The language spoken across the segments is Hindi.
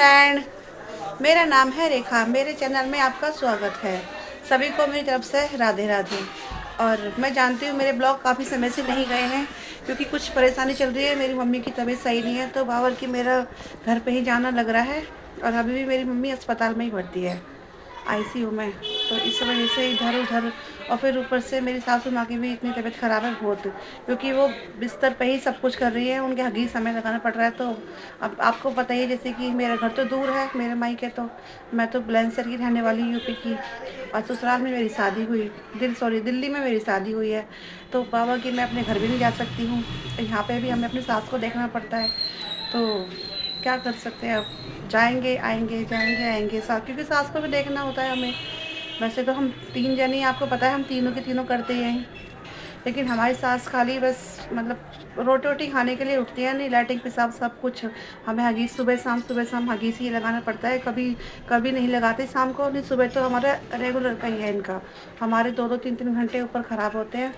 फ्रेंड, मेरा नाम है रेखा। मेरे चैनल में आपका स्वागत है। सभी को मेरी तरफ से राधे राधे। और मैं जानती हूँ मेरे ब्लॉग काफ़ी समय से नहीं गए हैं क्योंकि कुछ परेशानी चल रही है। मेरी मम्मी की तबीयत सही नहीं है तो बाबर की मेरा घर पे ही जाना लग रहा है। और अभी भी मेरी मम्मी अस्पताल में ही भर्ती है, आईसीयू में। तो इस वजह से इधर उधर, और फिर ऊपर से मेरी सासू माँ की भी इतनी तबीयत ख़राब है बहुत, क्योंकि वो बिस्तर पे ही सब कुछ कर रही है। उनके हगी समय लगाना पड़ रहा है। तो अब आपको पता ही है, जैसे कि मेरा घर तो दूर है, मेरे मायके तो मैं तो बुलंदशहर की रहने वाली यूपी की, और ससुराल में मेरी शादी हुई दिल्ली में मेरी शादी हुई है। तो बाबा की मैं अपने घर भी नहीं जा सकती हूँ, यहाँ पे भी हमें अपनी सास को देखना पड़ता है। तो क्या कर सकते हैं, अब जाएंगे आएंगे जाएंगे आएंगे सास, क्योंकि सास को भी देखना होता है हमें। वैसे तो हम 3 जने, आपको पता है हम तीनों के तीनों करते ही हैं, लेकिन हमारी सास खाली बस मतलब रोटी वोटी खाने के लिए उठती है, नहीं लैट्रिन पेशाब सब कुछ हमें हगीज सुबह शाम हगीज ही लगाना पड़ता है। कभी कभी नहीं लगाते शाम को, नहीं सुबह तो हमारा रेगुलर का ही है इनका। हमारे 2-2 3-3 घंटे ऊपर ख़राब होते हैं।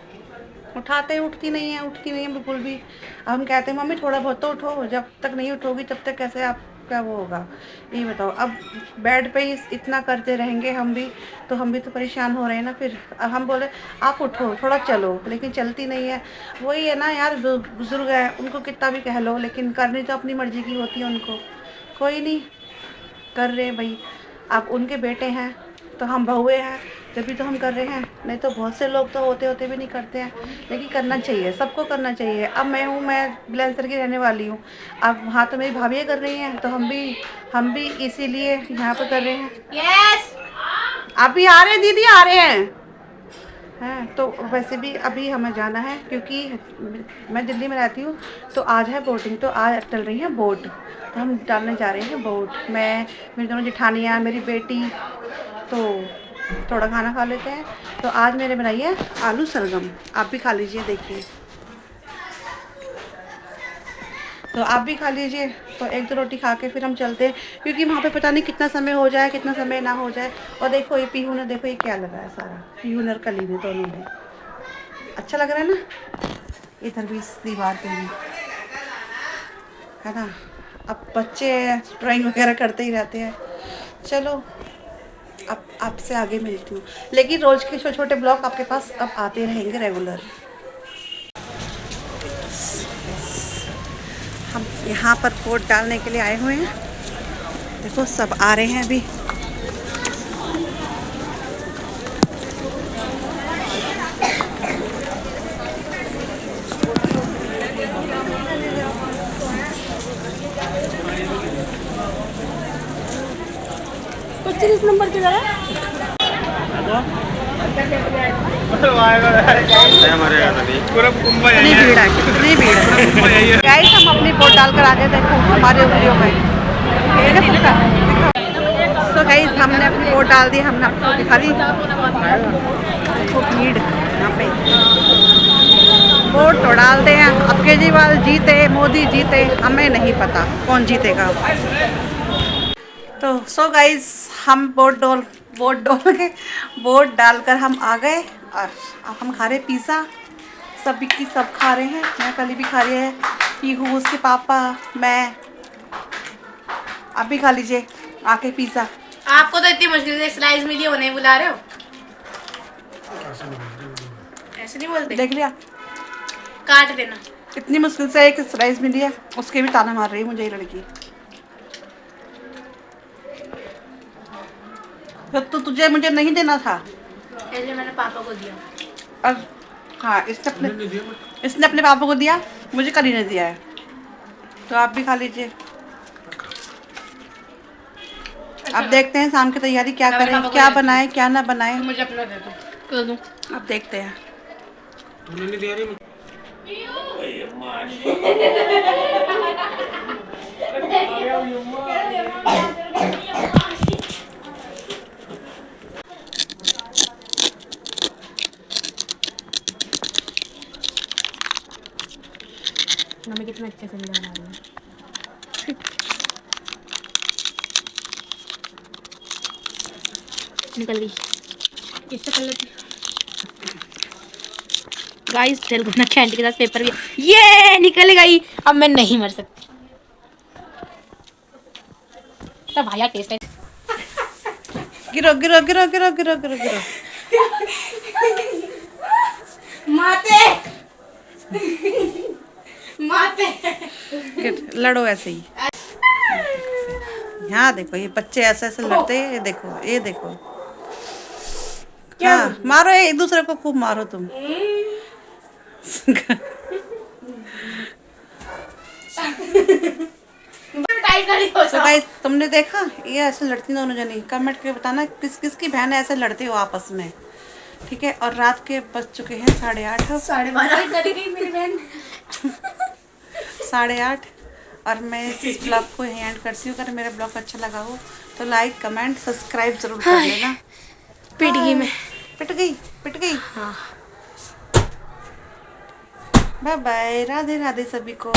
उठाते उठती नहीं है बिल्कुल भी। अब हम कहते हैं मम्मी थोड़ा बहुत तो उठो, जब तक नहीं उठोगी तब तक कैसे आपका वो होगा, ये बताओ। अब बेड पे ही इतना करते रहेंगे हम भी, तो हम भी तो परेशान हो रहे हैं ना। फिर अब हम बोले आप उठो थोड़ा चलो, लेकिन चलती नहीं है। वही है ना यार, बुजुर्ग है, उनको कितना भी कह लो, लेकिन करनी तो अपनी मर्जी की होती है उनको। कोई नहीं, कर रहे हैं भाई। आप उनके बेटे हैं तो हम बहुए हैं, जब तो हम कर रहे हैं। नहीं तो बहुत से लोग तो होते होते भी नहीं करते हैं, लेकिन करना चाहिए, सबको करना चाहिए। अब मैं बुलंदशहर की रहने वाली हूँ। अब वहाँ तो मेरी भाभी कर रही हैं, तो हम भी इसीलिए यहाँ पर कर रहे हैं। यस, अभी आ रहे हैं दीदी, आ रहे हैं। तो वैसे भी अभी हमें जाना है, क्योंकि मैं दिल्ली में रहती हूँ। तो आज है बोटिंग, तो आज चल रही है बोट, तो हम डालने जा रहे हैं बोट। मैं, मेरी दोनों जेठानियाँ, मेरी बेटी, तो थोड़ा खाना खा लेते हैं। तो आज मैंने बनाई है आलू सलगम, आप भी खा लीजिए, देखिए। तो आप भी खा लीजिए। तो 1-2 रोटी खा के फिर हम चलते हैं, क्योंकि वहाँ पे पता नहीं कितना समय हो जाए कितना समय ना हो जाए। और देखो ये पीहू ने, देखो ये क्या लगा है सारा, पीहू और कली ने दोनों में। अच्छा लग रहा है ना, इधर भी इस दीवार पे भी है ना। अब बच्चे ड्राइंग वगैरह करते ही रहते हैं। चलो अब आपसे आगे मिलती हूँ, लेकिन रोज़ के छोटे छोटे ब्लॉग आपके पास अब आते रहेंगे रेगुलर। हम यहाँ पर कोट डालने के लिए आए हुए हैं। देखो सब आ रहे हैं अभी। इस नंबर पे जरा कितनी भीड़ है, कितनी भीड़ है गाइस। हम अपनी वोट डाल कर आ गए, देखो हमारे वीडियो में। तो गाइस हमने अपनी वोट डाल दी, हमने आपको दिखा दी। देखो भीड़ यहाँ पे, वोट तो डालते हैं। अब केजरीवाल जीते मोदी जीते हमें नहीं पता कौन जीतेगा। तो सो गाइस हम वोट डालकर हम आ गए। और अब हम खा रहे पिज़्ज़ा, सब खा रहे हैं। मैं कली भी खा रही है, पीहू, उसके पापा, मैं। आप भी खा लीजिए आके पिज़्ज़ा। आपको तो इतनी मुश्किल से स्लाइस मिली, उन्हें बुला रहे हो? ऐसे नहीं बोलते। देख लिया, काट देना। इतनी मुश्किल से एक स्लाइस मिली है, उसके भी ताना मार रही है मुझे ये लड़की। तो तुझे मुझे नहीं देना था, इसलिए मैंने पापा को दिया। और हाँ इसने अपने पापा को दिया, मुझे कली ने दिया है। तो आप भी खा लीजिए। अब देखते हैं शाम की तैयारी क्या करें, क्या बनाए क्या ना बनाए। मुझे अपना दे दो। अब देखते हैं। मम्मी कितना अच्छे से बना रही है। निकल गई, इससे कर लेती। गाइस तेलुगु कैंडी के साथ पेपर भी ये निकल गई। अब मैं नहीं मर सकती। तो भाया टेस्ट है। गिरो गिरो गिरो गिरो गिरो गिरो गिरो। माते माते लड़ो ऐसे ही। यहाँ देखो ये बच्चे ऐसे ऐसे लड़ते हैं, ये देखो ये देखो। हाँ मारो एक दूसरे को, खूब मारो तुम। तो गाइस तुमने देखा ये ऐसे लड़ती दोनों जनी। कमेंट करके बताना किस किस की बहन ऐसे लड़ती हो आपस में, ठीक है। और रात के बज चुके हैं 8:30, 12:30 मेरी बहन 8:30। और मैं इस ब्लॉग को यहीं एंड करती हूँ। अगर मेरा ब्लॉग अच्छा लगा हो तो लाइक कमेंट सब्सक्राइब जरूर कर लेना। पिट गई मैं। पिट गई पिट गई। हाँ बाय बाय, राधे राधे सभी को।